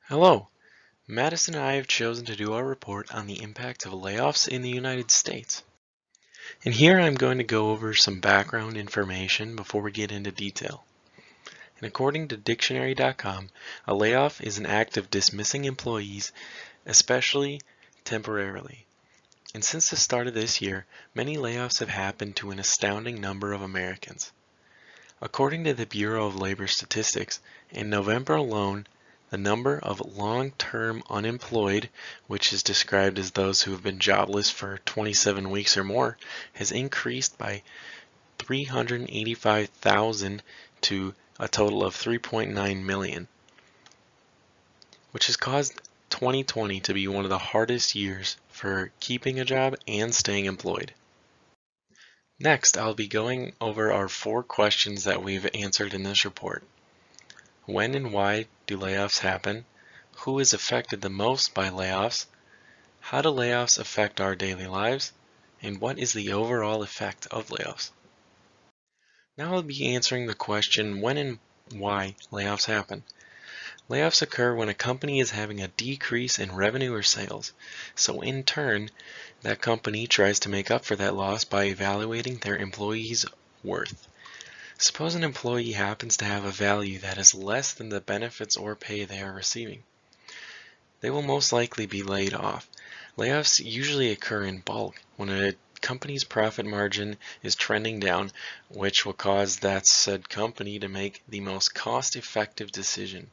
Hello, Madison and I have chosen to do our report on the impact of layoffs in the United States. And here I'm going to go over some background information before we get into detail. And according to dictionary.com, a layoff is an act of dismissing employees, especially temporarily. And since the start of this year, many layoffs have happened to an astounding number of Americans. According to the Bureau of Labor Statistics, in November alone, the number of long-term unemployed, which is described as those who have been jobless for 27 weeks or more, has increased by 385,000 to a total of 3.9 million, which has caused 2020 to be one of the hardest years for keeping a job and staying employed. Next, I'll be going over our 4 questions that we've answered in this report. When and why do layoffs happen? Who is affected the most by layoffs? How do layoffs affect our daily lives? And what is the overall effect of layoffs? Now I'll be answering the question when and why layoffs happen. Layoffs occur when a company is having a decrease in revenue or sales. So in turn, that company tries to make up for that loss by evaluating their employees' worth. Suppose an employee happens to have a value that is less than the benefits or pay they are receiving. They will most likely be laid off. Layoffs usually occur in bulk when a company's profit margin is trending down, which will cause that said company to make the most cost-effective decision.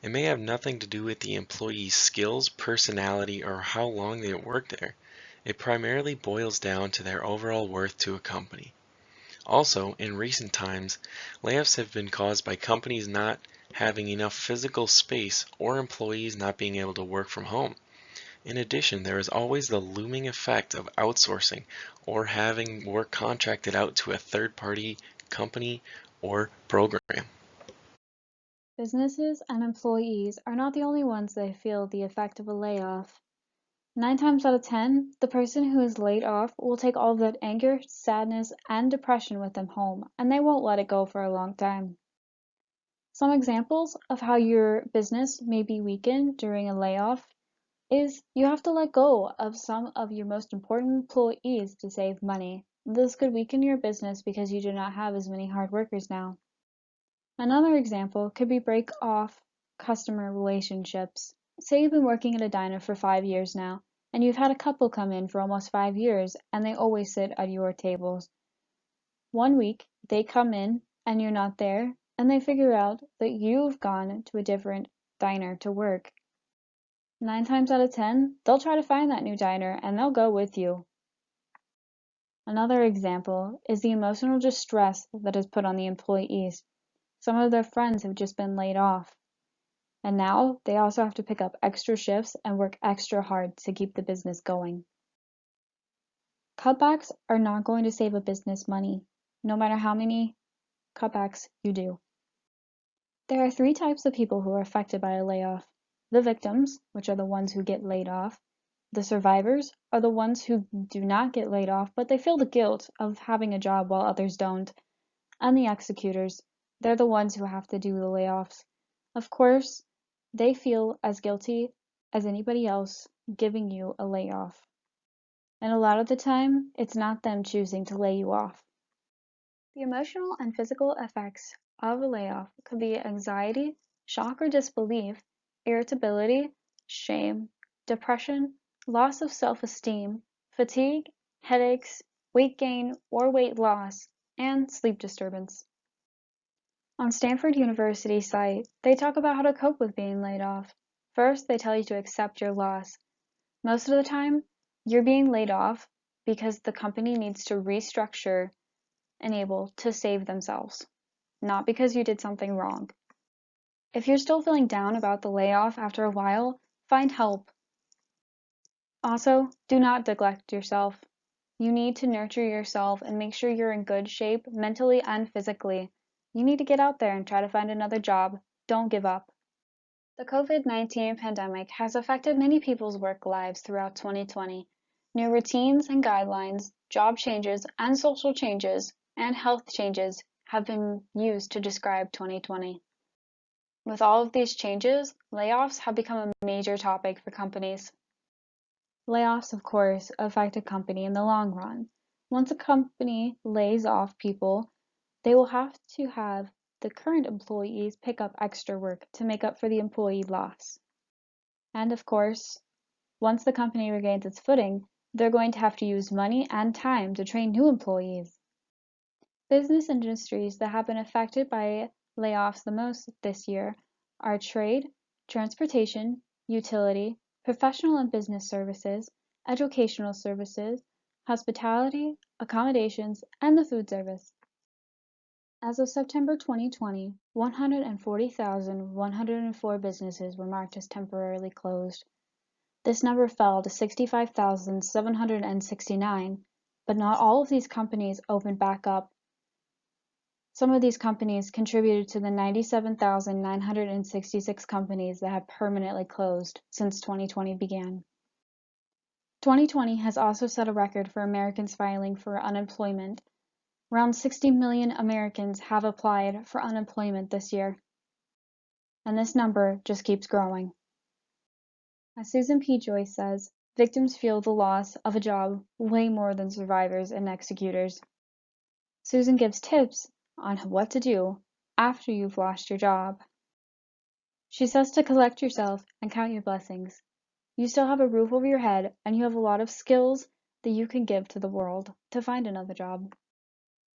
It may have nothing to do with the employee's skills, personality, or how long they worked there. It primarily boils down to their overall worth to a company. Also, in recent times, layoffs have been caused by companies not having enough physical space or employees not being able to work from home. In addition, there is always the looming effect of outsourcing or having work contracted out to a third-party company or program. Businesses and employees are not the only ones that feel the effect of a layoff. 9 times out of 10, the person who is laid off will take all of that anger, sadness, and depression with them home, and they won't let it go for a long time. Some examples of how your business may be weakened during a layoff is you have to let go of some of your most important employees to save money. This could weaken your business because you do not have as many hard workers now. Another example could be break off customer relationships. Say you've been working at a diner for 5 years now, and you've had a couple come in for almost 5 years, and they always sit at your tables. One week, they come in, and you're not there, and they figure out that you've gone to a different diner to work. 9 times out of 10, they'll try to find that new diner, and they'll go with you. Another example is the emotional distress that is put on the employees. Some of their friends have just been laid off, and now they also have to pick up extra shifts and work extra hard to keep the business going. Cutbacks are not going to save a business money, no matter how many cutbacks you do. There are 3 types of people who are affected by a layoff. The victims, which are the ones who get laid off. The survivors are the ones who do not get laid off, but they feel the guilt of having a job while others don't. And the executors, they're the ones who have to do the layoffs. Of course, they feel as guilty as anybody else giving you a layoff. And a lot of the time, it's not them choosing to lay you off. The emotional and physical effects of a layoff could be anxiety, shock or disbelief, irritability, shame, depression, loss of self-esteem, fatigue, headaches, weight gain or weight loss, and sleep disturbance. On Stanford University's site, they talk about how to cope with being laid off. First, they tell you to accept your loss. Most of the time, you're being laid off because the company needs to restructure and able to save themselves, not because you did something wrong. If you're still feeling down about the layoff after a while, find help. Also, do not neglect yourself. You need to nurture yourself and make sure you're in good shape mentally and physically. You need to get out there and try to find another job. Don't give up. The COVID-19 pandemic has affected many people's work lives throughout 2020. New routines and guidelines, job changes and social changes, and health changes have been used to describe 2020. With all of these changes, layoffs have become a major topic for companies. Layoffs, of course, affect a company in the long run. Once a company lays off people, they will have to have the current employees pick up extra work to make up for the employee loss. And of course, once the company regains its footing, they're going to have to use money and time to train new employees. Business industries that have been affected by layoffs the most this year are trade, transportation, utility, professional and business services, educational services, hospitality, accommodations, and the food service. As of September 2020, 140,104 businesses were marked as temporarily closed. This number fell to 65,769, but not all of these companies opened back up. Some of these companies contributed to the 97,966 companies that have permanently closed since 2020 began. 2020 has also set a record for Americans filing for unemployment. Around 60 million Americans have applied for unemployment this year, and this number just keeps growing. As Susan P. Joyce says, victims feel the loss of a job way more than survivors and executors. Susan gives tips on what to do after you've lost your job. She says to collect yourself and count your blessings. You still have a roof over your head, and you have a lot of skills that you can give to the world to find another job.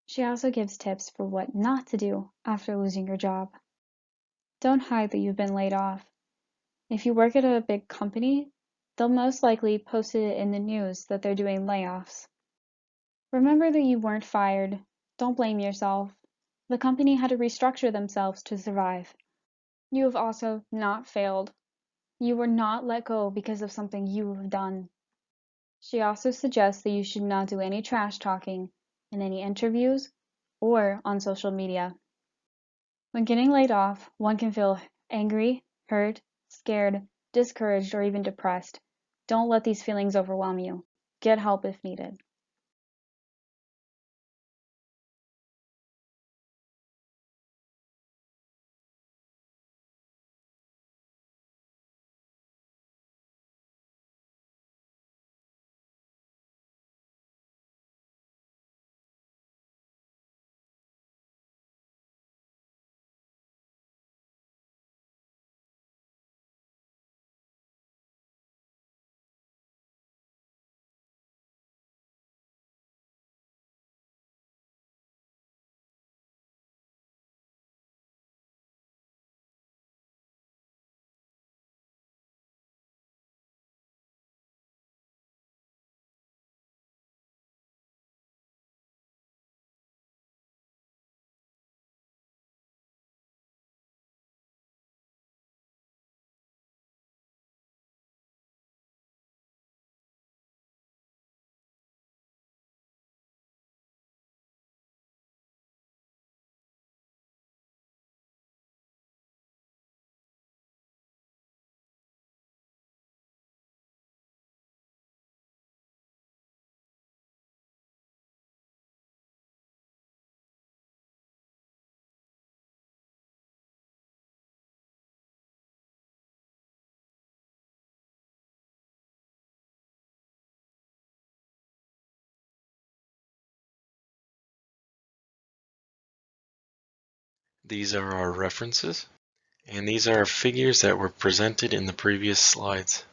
She also gives tips for what not to do after losing your job. Don't hide that you've been laid off. If you work at a big company, they'll most likely post it in the news that they're doing layoffs. Remember that you weren't fired. Don't blame yourself. The company had to restructure themselves to survive. You have also not failed. You were not let go because of something you have done. She also suggests that you should not do any trash talking in any interviews or on social media. When getting laid off, one can feel angry, hurt, scared, discouraged, or even depressed. Don't let these feelings overwhelm you. Get help if needed. These are our references, and these are figures that were presented in the previous slides.